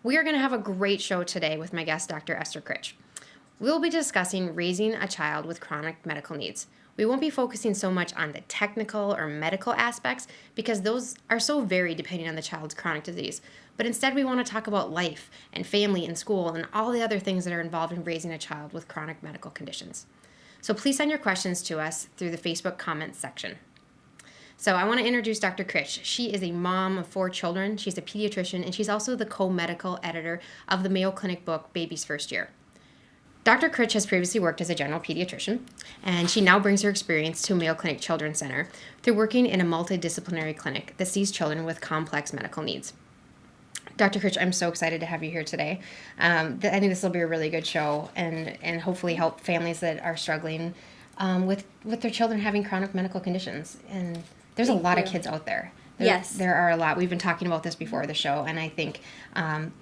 We are going to have a great show today with my guest, Dr. Esther Critch. We will be discussing raising a child with chronic medical needs. We won't be focusing so much on the technical or medical aspects because those are so varied depending on the child's chronic disease. But instead, we want to talk about life and family and school and all the other things that are involved in raising a child with chronic medical conditions. So please send your questions to us through the Facebook comments section. So I want to introduce Dr. Critch. She is a mom of 4 children. She's a pediatrician, and she's also the co-medical editor of the Mayo Clinic book, Baby's First Year. Dr. Critch has previously worked as a general pediatrician, and she now brings her experience to Mayo Clinic Children's Center through working in a multidisciplinary clinic that sees children with complex medical needs. Dr. Critch, I'm so excited to have you here today. I think this will be a really good show and hopefully help families that are struggling with their children having chronic medical conditions. And there's a lot of kids out there. Yes. There are a lot. We've been talking about this before the show, and I think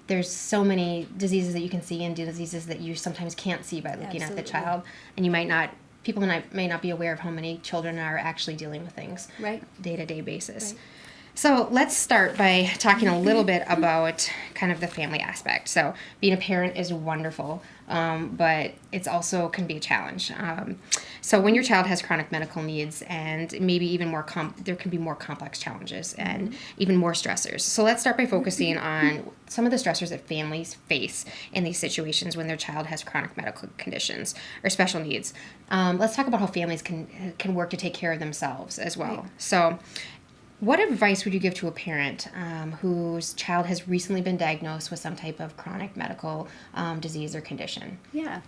there's so many diseases that you can see and diseases that you sometimes can't see by looking at the child. And people may not be aware of how many children are actually dealing with things day-to-day basis. Right. So let's start by talking a little bit about kind of the family aspect. So being a parent is wonderful, but it's also can be a challenge. So when your child has chronic medical needs and maybe even more, there can be more complex challenges and even more stressors. So let's start by focusing on some of the stressors that families face in these situations when their child has chronic medical conditions or special needs. Let's talk about how families can work to take care of themselves as well. Right. So what advice would you give to a parent whose child has recently been diagnosed with some type of chronic medical disease or condition? Yeah.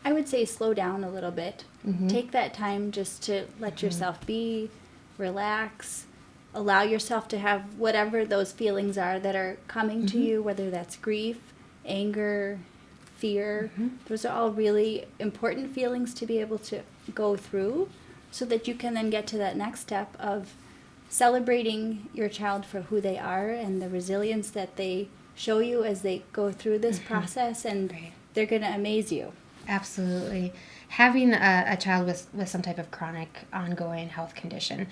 I would say slow down a little bit. Mm-hmm. Take that time just to let yourself be, relax, allow yourself to have whatever those feelings are that are coming to you, whether that's grief, anger, fear. Those are all really important feelings to be able to go through so that you can then get to that next step of celebrating your child for who they are and the resilience that they show you as they go through this process, and they're going to amaze you. Absolutely. Having a child with some type of chronic ongoing health condition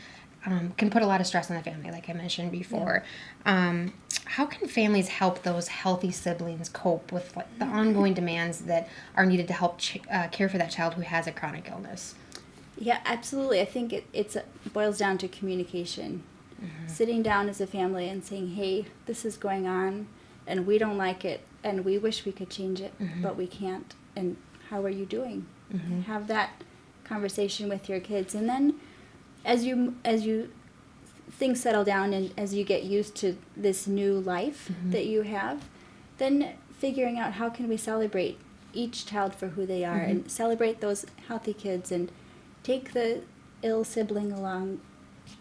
can put a lot of stress on the family, like I mentioned before. Yeah. How can families help those healthy siblings cope with the ongoing demands that are needed to help care for that child who has a chronic illness? Yeah, absolutely. I think it boils down to communication. Sitting down as a family and saying, hey, this is going on, and we don't like it, and we wish we could change it, but we can't. And how are you doing? Have that conversation with your kids. And then as you things settle down and as you get used to this new life that you have, then figuring out how can we celebrate each child for who they are and celebrate those healthy kids and take the ill sibling along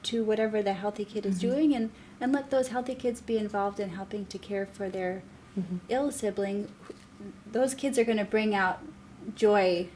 to whatever the healthy kid is doing and let those healthy kids be involved in helping to care for their ill sibling. Those kids are going to bring out joy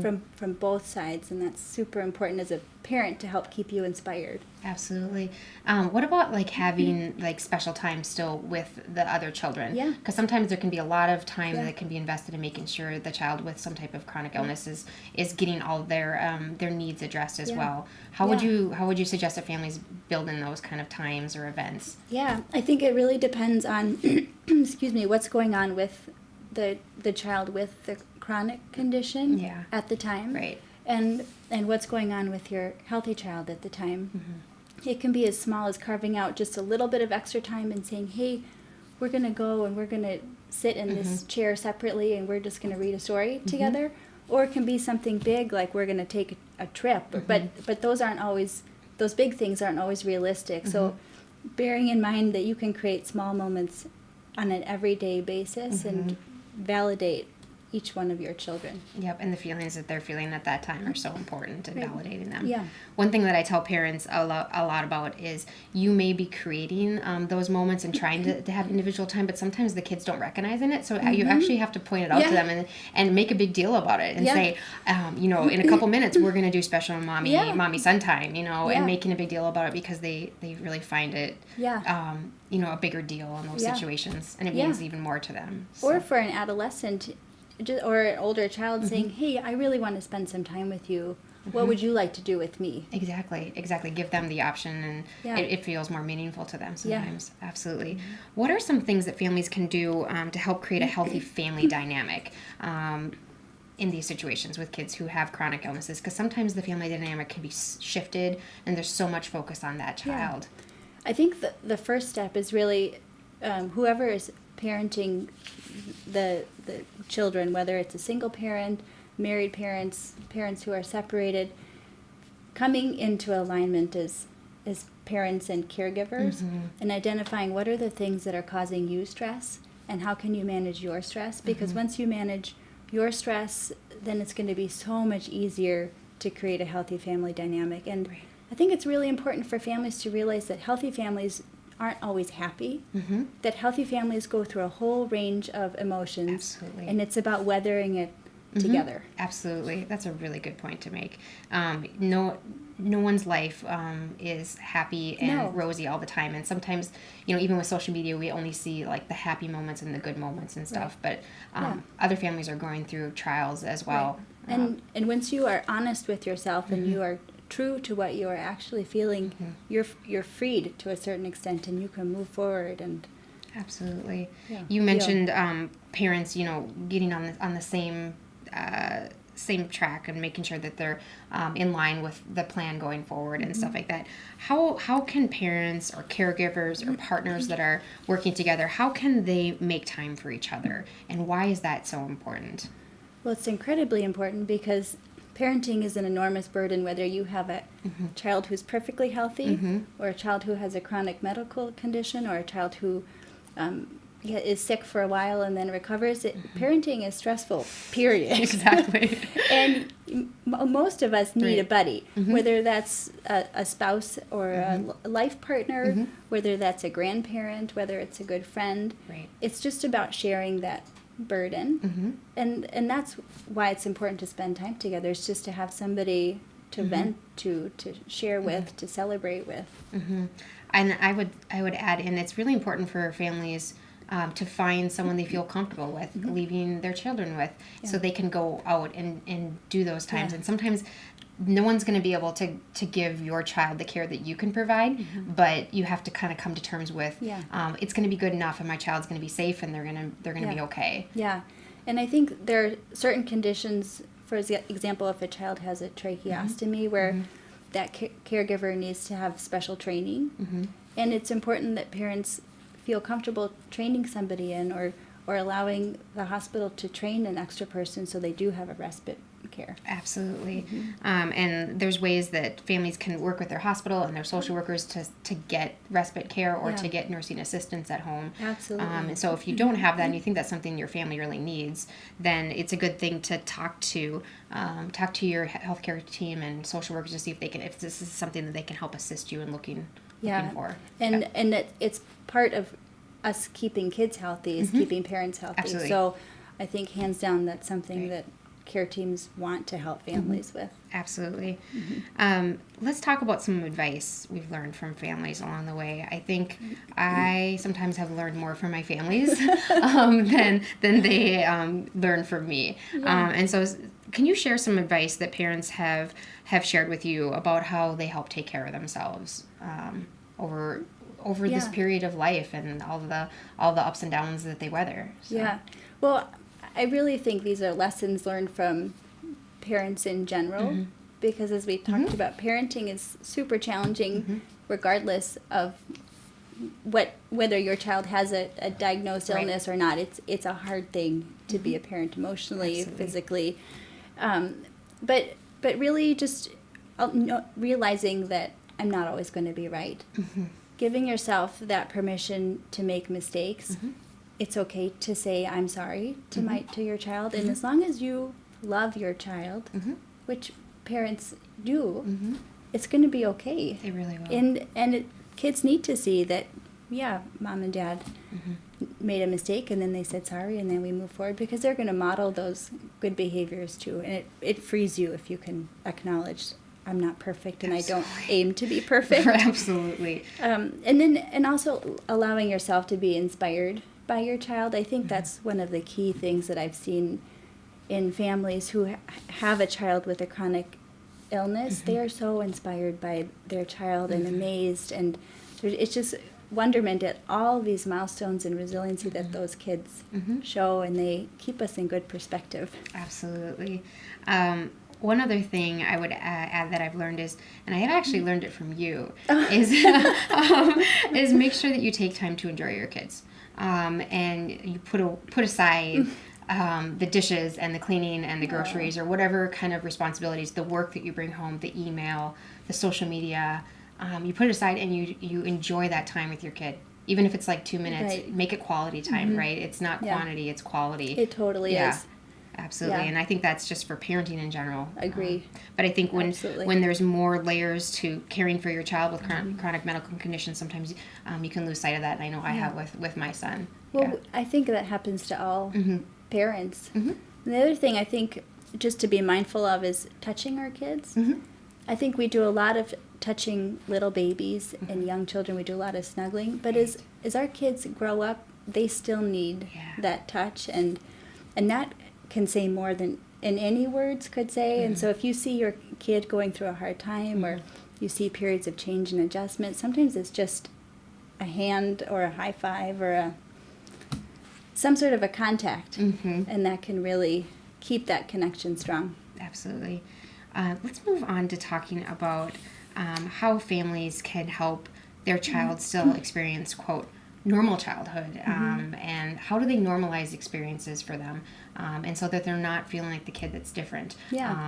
from both sides, and that's super important as a parent to help keep you inspired. Absolutely. What about having special time still with the other children? Yeah. Because sometimes there can be a lot of time that can be invested in making sure the child with some type of chronic illness is getting all their needs addressed as well. How would you suggest that families build in those kind of times or events? Yeah, I think it really depends on what's going on with the child with the chronic condition at the time. Right. And what's going on with your healthy child at the time. It can be as small as carving out just a little bit of extra time and saying, hey, we're going to go and we're going to sit in this chair separately and we're just going to read a story together. Or it can be something big, like we're going to take a trip. But those big things aren't always realistic. So bearing in mind that you can create small moments on an everyday basis and validate each one of your children. Yep, and the feelings that they're feeling at that time are so important in validating them. Yeah. One thing that I tell parents a lot about is you may be creating those moments and trying to have individual time, but sometimes the kids don't recognize in it, so you actually have to point it out to them and make a big deal about it and say, in a couple minutes we're going to do special mommy son time, and making a big deal about it because they really find it a bigger deal in those situations, and it means even more to them. So. Or for an adolescent or an older child saying, hey, I really want to spend some time with you What would you like to do with me? Exactly. Give them the option, and it feels more meaningful to them sometimes. Absolutely. What are some things that families can do to help create a healthy family dynamic in these situations with kids who have chronic illnesses? Because sometimes the family dynamic can be shifted, and there's so much focus on that child. I think the first step is really whoever is parenting the children, whether it's a single parent, married parents, parents who are separated, coming into alignment as parents and caregivers, and identifying what are the things that are causing you stress and how can you manage your stress, because once you manage your stress, then it's going to be so much easier to create a healthy family dynamic. And I think it's really important for families to realize that healthy families aren't always happy, that healthy families go through a whole range of emotions, and it's about weathering it together. Absolutely. That's a really good point to make. No one's life is happy and rosy all the time. And sometimes, even with social media, we only see like the happy moments and the good moments and stuff. But other families are going through trials as well. And once you are honest with yourself and you are true to what you are actually feeling, you're freed to a certain extent, and you can move forward. And absolutely. You mentioned parents, getting on the same track and making sure that they're in line with the plan going forward and stuff like that. How can parents or caregivers or partners that are working together, how can they make time for each other, and why is that so important? Well, it's incredibly important because parenting is an enormous burden, whether you have a child who's perfectly healthy or a child who has a chronic medical condition or a child who is sick for a while and then recovers. Parenting is stressful, period. Exactly. And most of us need a buddy, whether that's a spouse or a life partner, whether that's a grandparent, whether it's a good friend. It's just about sharing that burden. And that's why it's important to spend time together. It's just to have somebody to vent to share with, to celebrate with. And I would add in, it's really important for families to find someone they feel comfortable with leaving their children with, so they can go out and do those times. And sometimes no one's going to be able to give your child the care that you can provide, but you have to kind of come to terms with it's going to be good enough, and my child's going to be safe, and they're going to be okay. And I think there are certain conditions, for example, if a child has a tracheostomy, where that caregiver needs to have special training, and it's important that parents feel comfortable training somebody in, or allowing the hospital to train an extra person so they do have a respite care. Absolutely. And there's ways that families can work with their hospital and their social workers to get respite care or to get nursing assistance at home. Absolutely. And so if you don't have that and you think that's something your family really needs, then it's a good thing to talk to your healthcare team and social workers to see if this is something that they can help assist you in looking for. And that it's part of us keeping kids healthy is keeping parents healthy. Absolutely. So I think hands down that's something that care teams want to help families with. Absolutely. Let's talk about some advice we've learned from families along the way. I think I sometimes have learned more from my families than they learn from me. And so can you share some advice that parents have shared with you about how they help take care of themselves over this period of life and all the ups and downs that they weather? So. Well, I really think these are lessons learned from parents in general, because as we talked about, parenting is super challenging regardless of whether your child has a diagnosed illness or not. It's a hard thing to be a parent emotionally, physically. But really just realizing that I'm not always going to be right. Giving yourself that permission to make mistakes. It's okay to say I'm sorry to your child, and as long as you love your child, which parents do, it's going to be okay. They really will. And kids need to see that, mom and dad made a mistake, and then they said sorry, and then we move forward, because they're going to model those good behaviors too, and it frees you if you can acknowledge I'm not perfect, and I don't aim to be perfect. Absolutely. And also allowing yourself to be inspired by your child. I think that's one of the key things that I've seen in families who have a child with a chronic illness, they are so inspired by their child and amazed, and it's just wonderment at all these milestones and resiliency that those kids show, and they keep us in good perspective. Absolutely. One other thing I would add that I've learned is, and I have actually learned it from you, is make sure that you take time to enjoy your kids, and you put aside the dishes and the cleaning and the groceries or whatever kind of responsibilities, the work that you bring home, the email, the social media. You put it aside and you enjoy that time with your kid. Even if it's like 2 minutes, Right. make it quality time, right? It's not quantity, it's quality. It totally is. Absolutely. Yeah. And I think that's just for parenting in general. Agree. But I think Absolutely. when there's more layers to caring for your child with chronic medical conditions, sometimes you can lose sight of that. And I know I have with my son. Well, I think that happens to all parents. And the other thing I think just to be mindful of is touching our kids. I think we do a lot of touching little babies and young children. We do a lot of snuggling. But as our kids grow up, they still need that touch. And that can say more than any words could say. And so if you see your kid going through a hard time or you see periods of change and adjustment, sometimes it's just a hand or a high five or some sort of a contact. And that can really keep that connection strong. Absolutely. Let's move on to talking about how families can help their child still experience, quote, normal childhood, and how do they normalize experiences for them, and so that they're not feeling like the kid that's different.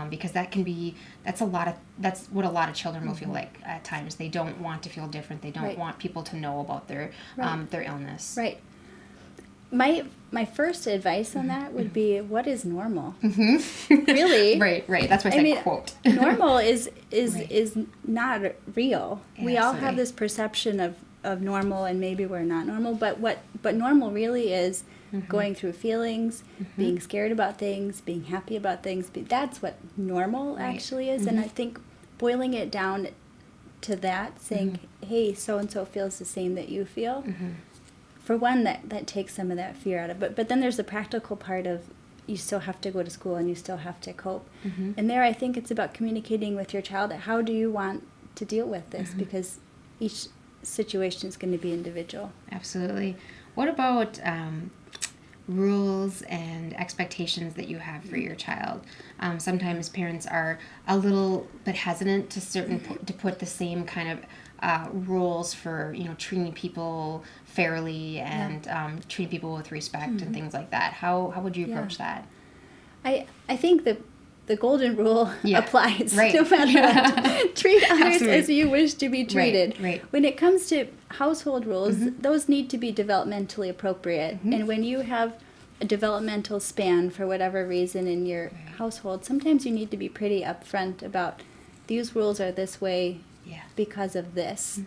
Because that's what a lot of children will feel like at times. They don't want to feel different. They don't want people to know about their illness. Right. My first advice on that would be, what is normal? Really? Right. That's why I said quote. Normal is not real. Yeah, we all have absolutely. this perception of normal, and maybe we're not normal. But what normal really is going through feelings, being scared about things, being happy about things. That's what normal actually is. And I think boiling it down to that, saying, hey, so-and-so feels the same that you feel. For one, that takes some of that fear out of it. But then there's the practical part of you still have to go to school and you still have to cope. And there I think it's about communicating with your child. How do you want to deal with this? Because each situation is going to be individual. Absolutely. What about rules and expectations that you have for your child? Sometimes parents are a little bit hesitant to put the same kind of rules for treating people fairly and treating people with respect and things like that. How would you approach that? I think the golden rule applies Right. no matter what. Treat others Absolutely. as you wish to be treated. Right. When it comes to household rules, those need to be developmentally appropriate. And when you have a developmental span for whatever reason in your household, sometimes you need to be pretty upfront about these rules are this way because of this.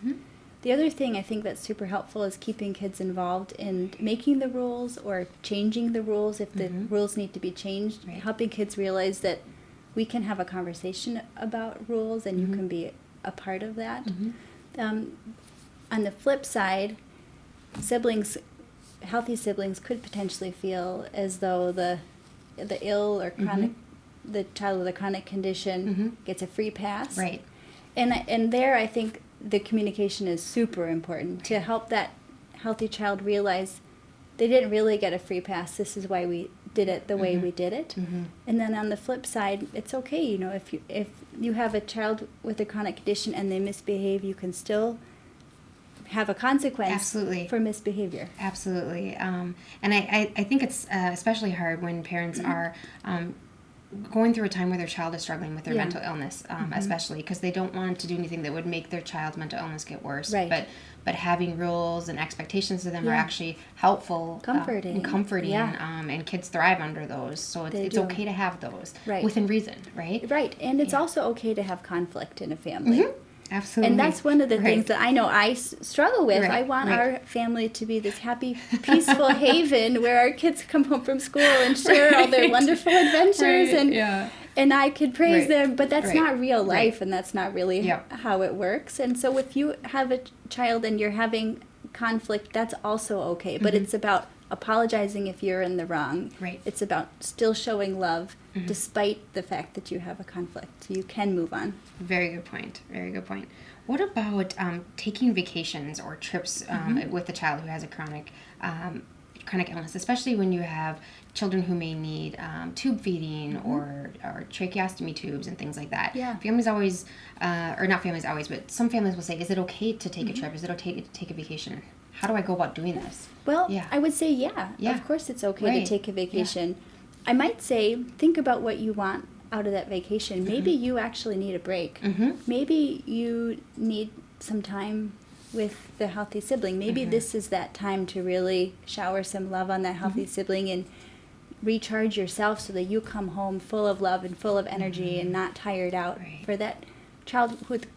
The other thing I think that's super helpful is keeping kids involved in making the rules or changing the rules if the rules need to be changed, helping kids realize that we can have a conversation about rules and you can be a part of that. On the flip side, healthy siblings could potentially feel as though the ill or chronic, the child with a chronic condition gets a free pass. Right. And there I think the communication is super important to help that healthy child realize they didn't really get a free pass. This is why we did it the way we did it. And then on the flip side, it's okay. If you have a child with a chronic condition and they misbehave, you can still have a consequence Absolutely. for misbehavior. Absolutely. And I think it's especially hard when parents are going through a time where their child is struggling with their mental illness, especially because they don't want to do anything that would make their child's mental illness get worse. Right. But having rules and expectations to them are actually helpful, Comforting. And kids thrive under those. So it's okay to have those within reason, right? Right, and it's also okay to have conflict in a family. Absolutely. And that's one of the things that I know I struggle with. I want our family to be this happy, peaceful haven where our kids come home from school and share all their wonderful adventures and I could praise them, but that's not real life and that's not really how it works. And so if you have a child and you're having conflict, that's also okay. But it's about apologizing if you're in the wrong. Right. It's about still showing love despite the fact that you have a conflict. You can move on. Very good point. Very good point. What about taking vacations or trips with a child who has a chronic illness, especially when you have children who may need tube feeding or tracheostomy tubes and things like that? Yeah. Families always, or not families always, but some families will say, is it okay to take a trip? Is it okay to take a vacation? How do I go about doing this? Well, Yeah. I would say, yeah, of course it's okay to take a vacation. I might say, think about what you want out of that vacation. Maybe you actually need a break. Maybe you need some time with the healthy sibling. Maybe this is that time to really shower some love on that healthy sibling and recharge yourself so that you come home full of love and full of energy and not tired out. For that child with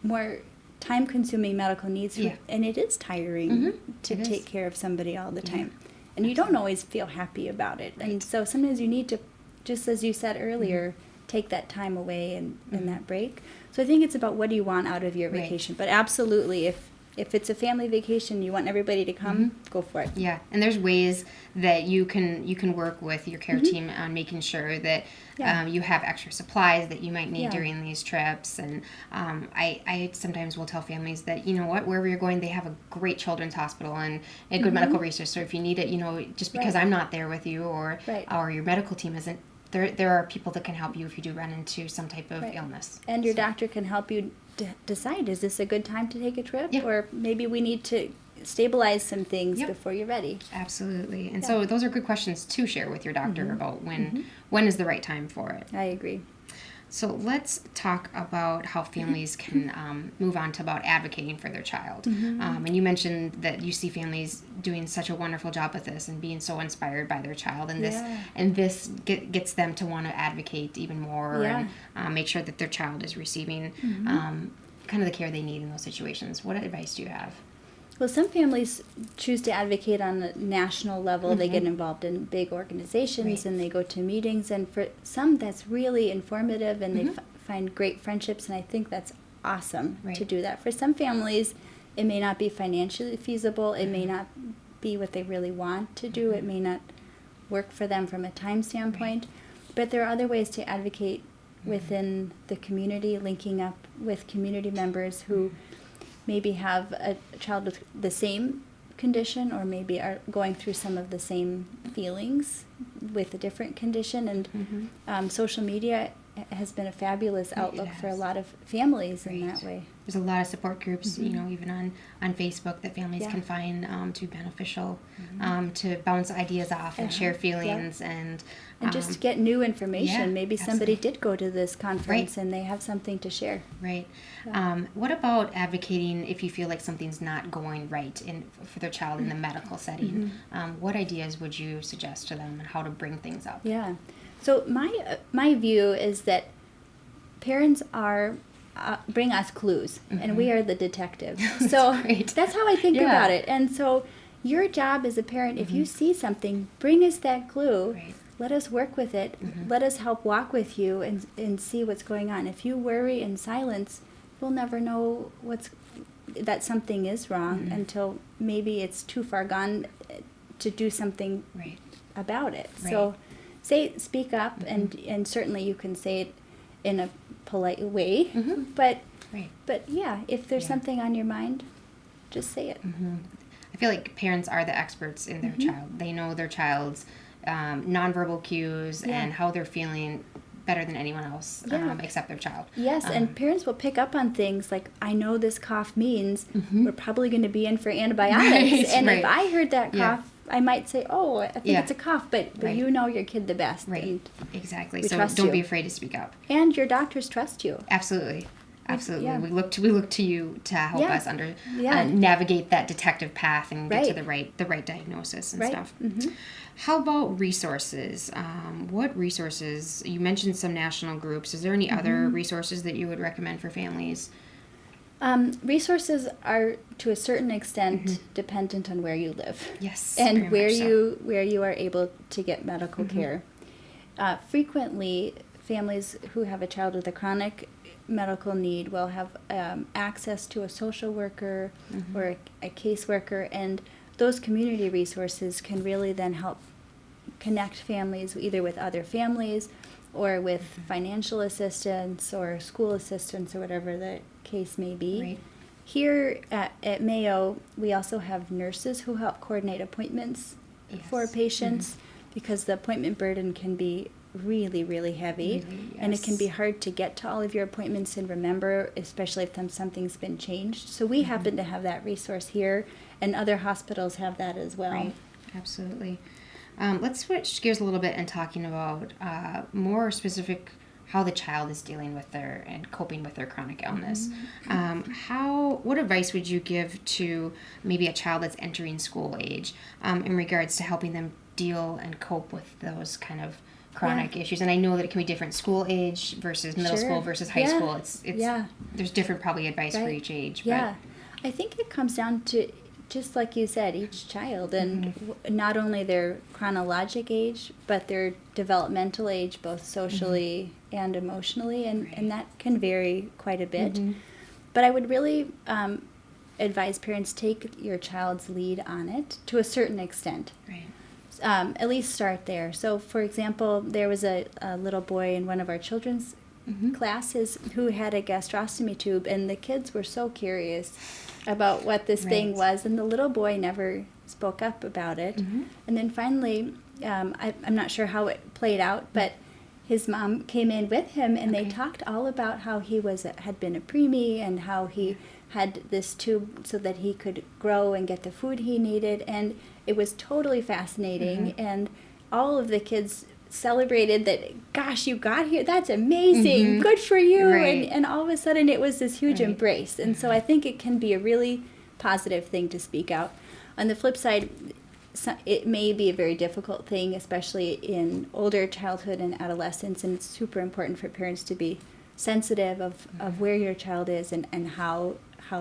more time-consuming medical needs, and it is tiring to take care of somebody all the time. And you don't always feel happy about it. And so sometimes you need to, just as you said earlier, take that time away and that break. So I think it's about what do you want out of your vacation. But absolutely, if it's a family vacation, you want everybody to come, go for it. Yeah, and there's ways that you can work with your care team on making sure that you have extra supplies that you might need during these trips. And I sometimes will tell families that, you know what, wherever you're going, they have a great children's hospital and a good medical resource. So if you need it, you know, just because I'm not there with you or your medical team isn't, there are people that can help you if you do run into some type of illness. And your doctor can help you decide, is this a good time to take a trip? Or maybe we need to stabilize some things before you're ready. Absolutely. And so those are good questions to share with your doctor about when is the right time for it. I agree. So let's talk about how families can move on to about advocating for their child. And you mentioned that you see families doing such a wonderful job with this and being so inspired by their child, and this gets them to want to advocate even more and make sure that their child is receiving kind of the care they need in those situations. What advice do you have? Well, some families choose to advocate on a national level. They get involved in big organizations and they go to meetings. And for some, that's really informative and they find great friendships. And I think that's awesome to do that. For some families, it may not be financially feasible. It may not be what they really want to do. It may not work for them from a time standpoint. But there are other ways to advocate within the community, linking up with community members who maybe have a child with the same condition or maybe are going through some of the same feelings with a different condition. And social media has been a fabulous outlook for a lot of families in that way. There's a lot of support groups, you know, even on Facebook that families can find to be beneficial, to bounce ideas off and share feelings and just get new information. Maybe somebody did go to this conference and they have something to share. Right. What about advocating if you feel like something's not going right for their child in the medical setting? What ideas would you suggest to them and how to bring things up? Yeah. So my view is that parents are bring us clues, and we are the detectives. So that's how I think about it. And so your job as a parent, if you see something, bring us that clue. Let us work with it. Let us help walk with you and see what's going on. If you worry in silence, we'll never know that something is wrong until maybe it's too far gone to do something about it. So speak up, and certainly you can say it in a polite way. But yeah, if there's something on your mind, just say it. I feel like parents are the experts in their child. They know their child's nonverbal cues and how they're feeling better than anyone else except their child. Yes, and parents will pick up on things like, I know this cough means we're probably going to be in for antibiotics. If I heard that cough, I might say, oh, I think it's a cough, but you know your kid the best. And exactly. We So trust don't you. be afraid to speak up. And your doctors trust you. Absolutely. Yeah. We look to you to help us navigate that detective path and get to the right diagnosis and stuff. How about resources? What resources? You mentioned some national groups. Is there any other resources that you would recommend for families? Resources are to a certain extent dependent on where you live. Yes, and where you are able to get medical care. Frequently, families who have a child with a chronic medical need will have access to a social worker or a caseworker, and those community resources can really then help connect families either with other families or with financial assistance or school assistance or whatever the case may be. Right. Here at Mayo, we also have nurses who help coordinate appointments for patients because the appointment burden can be really, really heavy. Really, And it can be yes. hard to get to all of your appointments and remember, especially if something's been changed. So we happen to have that resource here, and other hospitals have that as well. Right, absolutely. Let's switch gears a little bit and talking about more specific how the child is dealing with and coping with their chronic illness. What advice would you give to maybe a child that's entering school age in regards to helping them deal and cope with those kind of chronic issues? And I know that it can be different school age versus middle school versus high school. It's there's different probably advice for each age. Yeah, I think it comes down to, just like you said, each child, and not only their chronologic age, but their developmental age, both socially and emotionally, and that can vary quite a bit. But I would really advise parents take your child's lead on it to a certain extent. Right. At least start there. So, for example, there was a little boy in one of our children's classes who had a gastrostomy tube, and the kids were so curious about what this thing was, and the little boy never spoke up about it. And then finally, I'm not sure how it played out, but his mom came in with him, and they talked all about how he had been a preemie and how he had this tube so that he could grow and get the food he needed, and it was totally fascinating. And all of the kids celebrated that, gosh, you got here, that's amazing, good for you. And all of a sudden it was this huge embrace. And so I think it can be a really positive thing to speak out. On the flip side, it may be a very difficult thing, especially in older childhood and adolescence, and it's super important for parents to be sensitive of where your child is and how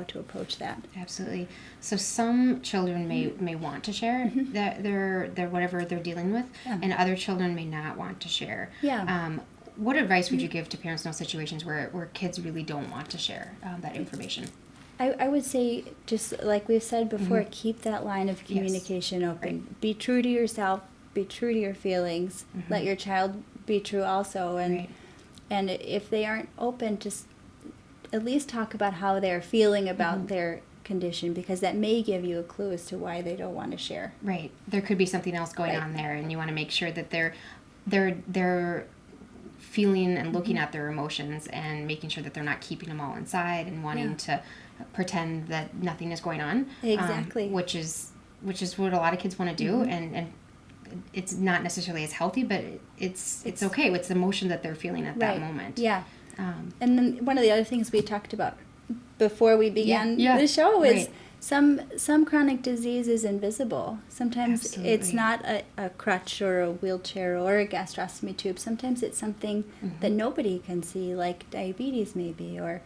to approach that. Absolutely. So some children may want to share their whatever they're dealing with, and other children may not want to share. What advice would you give to parents in those situations where kids really don't want to share that information? I would say, just like we've said before, keep that line of communication open. Be true to yourself, be true to your feelings, let your child be true also, and if they aren't open, just at least talk about how they're feeling about their condition, because that may give you a clue as to why they don't want to share. Right. There could be something else going on there, and you want to make sure that they're feeling and looking at their emotions and making sure that they're not keeping them all inside and wanting to pretend that nothing is going on. Exactly. Which is what a lot of kids want to do, and it's not necessarily as healthy, but it's okay. It's the emotion that they're feeling at that moment. Yeah. And then one of the other things we talked about before we began the show is some chronic disease is invisible. Sometimes it's not a crutch or a wheelchair or a gastrostomy tube. Sometimes it's something that nobody can see, like diabetes maybe, or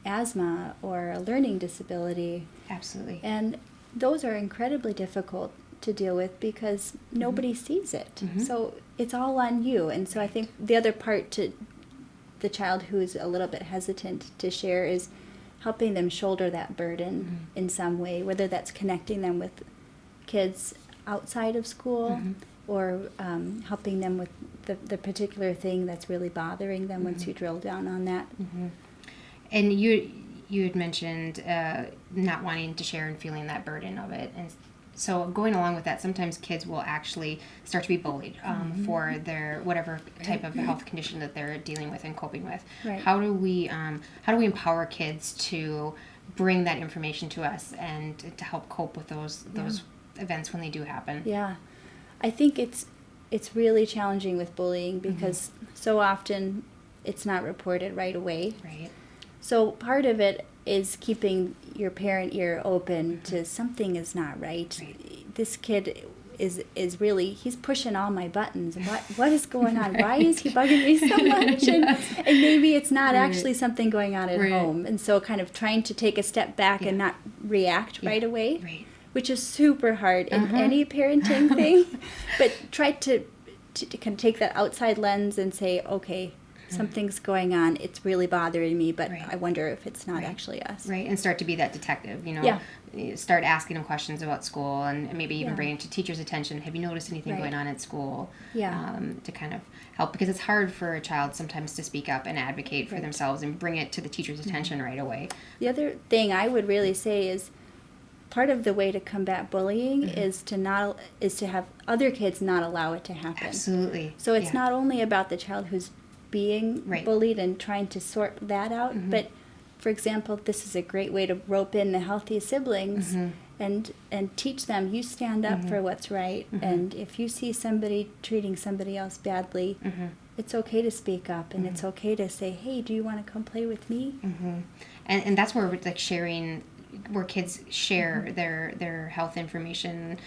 asthma, or a learning disability. Absolutely. And those are incredibly difficult to deal with because nobody sees it. So it's all on you. And so I think the other part to the child who's a little bit hesitant to share is helping them shoulder that burden in some way, whether that's connecting them with kids outside of school or helping them with the particular thing that's really bothering them once you drill down on that. And you had mentioned not wanting to share and feeling that burden of it, and so going along with that, sometimes kids will actually start to be bullied for their whatever type of health condition that they're dealing with and coping with. How do we empower kids to bring that information to us and to help cope with those events when they do happen? Yeah, I think it's really challenging with bullying because so often it's not reported right away. Right. So part of it is keeping your parent ear open to something is not right. This kid is really, he's pushing all my buttons. What is going on? Why is he bugging me so much? And maybe it's not actually something going on at home. And so kind of trying to take a step back and not react right away, which is super hard in any parenting thing. But try to kind of take that outside lens and say, okay, something's going on. It's really bothering me, but Right. I wonder if it's not actually us. Right, and start to be that detective, Yeah. You start asking them questions about school and maybe even Yeah. bring it to teachers' attention. Have you noticed anything Right. going on at school? Yeah. To kind of help, because it's hard for a child sometimes to speak up and advocate for Right. themselves and bring it to the teacher's attention right away. The other thing I would really say is part of the way to combat bullying is to have other kids not allow it to happen. Absolutely. So it's Yeah. not only about the child who's being Right. bullied and trying to sort that out, but for example, this is a great way to rope in the healthy siblings and teach them you stand up for what's right, and if you see somebody treating somebody else badly, it's okay to speak up, and it's okay to say, hey, do you want to come play with me? And that's where like sharing, where kids share their health information,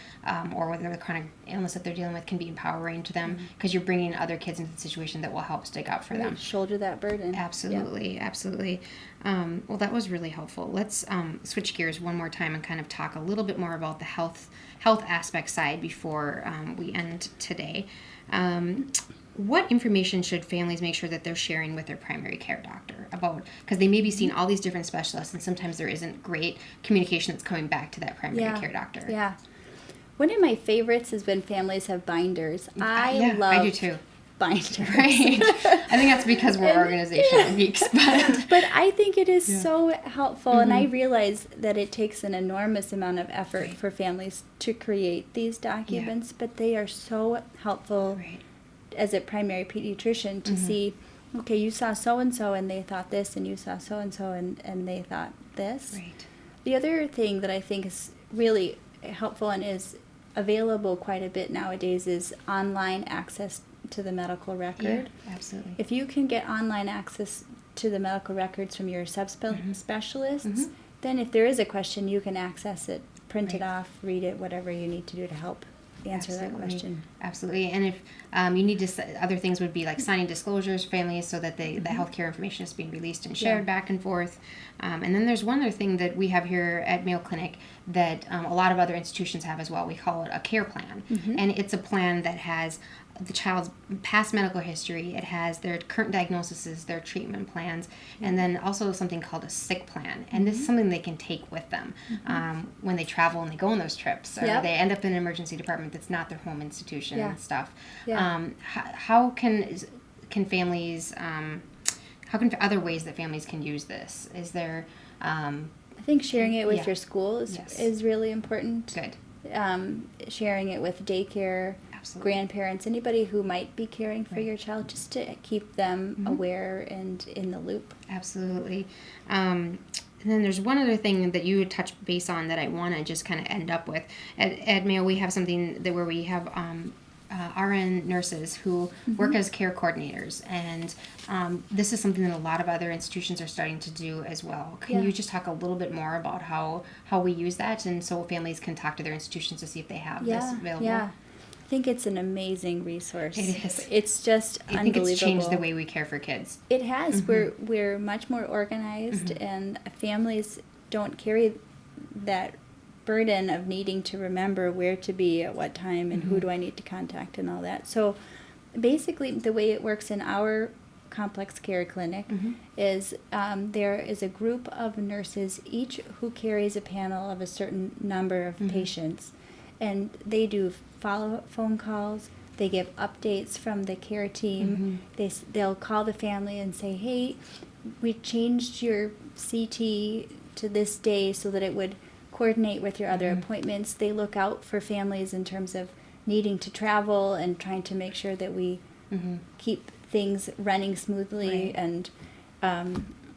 or whether the chronic illness that they're dealing with can be empowering to them, because you're bringing other kids into the situation that will help stick up for them. Shoulder that burden. Absolutely, absolutely. Well, that was really helpful. Let's switch gears one more time and kind of talk a little bit more about the health aspect side before we end today. What information should families make sure that they're sharing with their primary care doctor about? Because they may be seeing all these different specialists, and sometimes there isn't great communication that's coming back to that primary care doctor. Yeah. One of my favorites is when families have binders. I love I do too. binders. Right. I think that's because we're organizational geeks. But I think it is so helpful, and I realize that it takes an enormous amount of effort for families to create these documents, but they are so helpful as a primary pediatrician to see, okay, you saw so-and-so and they thought this, and you saw so-and-so and they thought this. Right. The other thing that I think is really helpful and is available quite a bit nowadays is online access to the medical record. Yeah, absolutely. If you can get online access to the medical records from your subspecialists, then if there is a question, you can access it, print it off, read it, whatever you need to do to help answer that question. Absolutely. And if you need to, other things would be like signing disclosures for families so that the healthcare information is being released and shared back and forth. And then there's one other thing that we have here at Mayo Clinic that a lot of other institutions have as well. We call it a care plan. And it's a plan that has the child's past medical history, it has their current diagnoses, their treatment plans, and then also something called a sick plan. And this is something they can take with them when they travel and they go on those trips, or they end up in an emergency department that's not their home institution and stuff. How can families, how can other ways that families can use this? Is there... I think sharing it with your school is really important. Good. Sharing it with daycare, grandparents, anybody who might be caring for your child, just to keep them aware and in the loop. Absolutely. And then there's one other thing that you touched base on that I want to just kind of end up with. At Mayo, we have something where we have RN nurses who work as care coordinators, and this is something that a lot of other institutions are starting to do as well. Can you just talk a little bit more about how we use that, and so families can talk to their institutions to see if they have this available? Yeah. I think it's an amazing resource. It is. It's just I unbelievable. think it's changed the way we care for kids. It has. We're much more organized, and families don't carry that burden of needing to remember where to be at what time and who do I need to contact and all that. So basically the way it works in our complex care clinic is there is a group of nurses, each who carries a panel of a certain number of patients, and they do follow-up phone calls. They give updates from the care team. They'll call the family and say, hey, we changed your CT to this day so that it would coordinate with your other appointments. They look out for families in terms of needing to travel and trying to make sure that we keep things running smoothly. And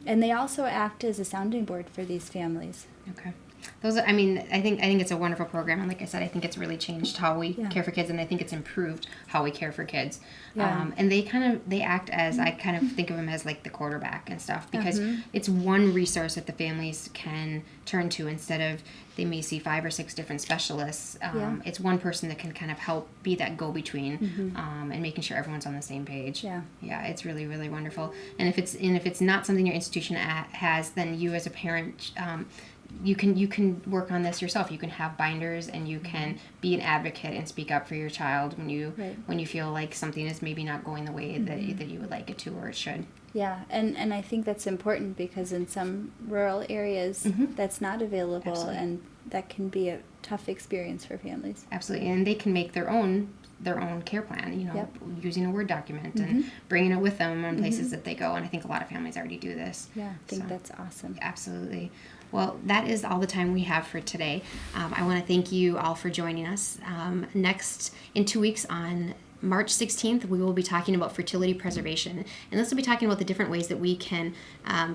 they also act as a sounding board for these families. Okay. Those, I mean, I think it's a wonderful program, and like I said, I think it's really changed how we care for kids, and I think it's improved how we care for kids. And they act as, I kind of think of them as like the quarterback and stuff, because it's one resource that the families can turn to instead of they may see 5 or 6 different specialists. It's one person that can kind of help be that go-between and making sure everyone's on the same page. Yeah, it's really, really wonderful. And if it's not something your institution has, then you as a parent you can work on this yourself. You can have binders, and you can be an advocate and speak up for your child when you feel like something is maybe not going the way that you would like it to or it should. Yeah, and I think that's important because in some rural areas that's not available. Absolutely. And that can be a tough experience for families. Absolutely, and they can make their own care plan, using a Word document and bringing it with them on places that they go. And I think a lot of families already do this. Yeah, I think that's awesome. Absolutely. Well, that is all the time we have for today. I want to thank you all for joining us. Next, in 2 weeks on March 16th, we will be talking about fertility preservation. And this will be talking about the different ways that we can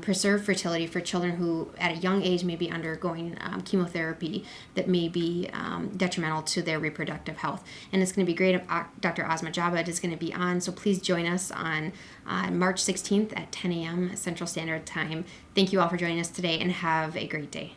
preserve fertility for children who at a young age may be undergoing chemotherapy that may be detrimental to their reproductive health. And it's going to be great. Dr. Asma Jabed is going to be on, so please join us on March 16th at 10 a.m. Central Standard Time. Thank you all for joining us today, and have a great day.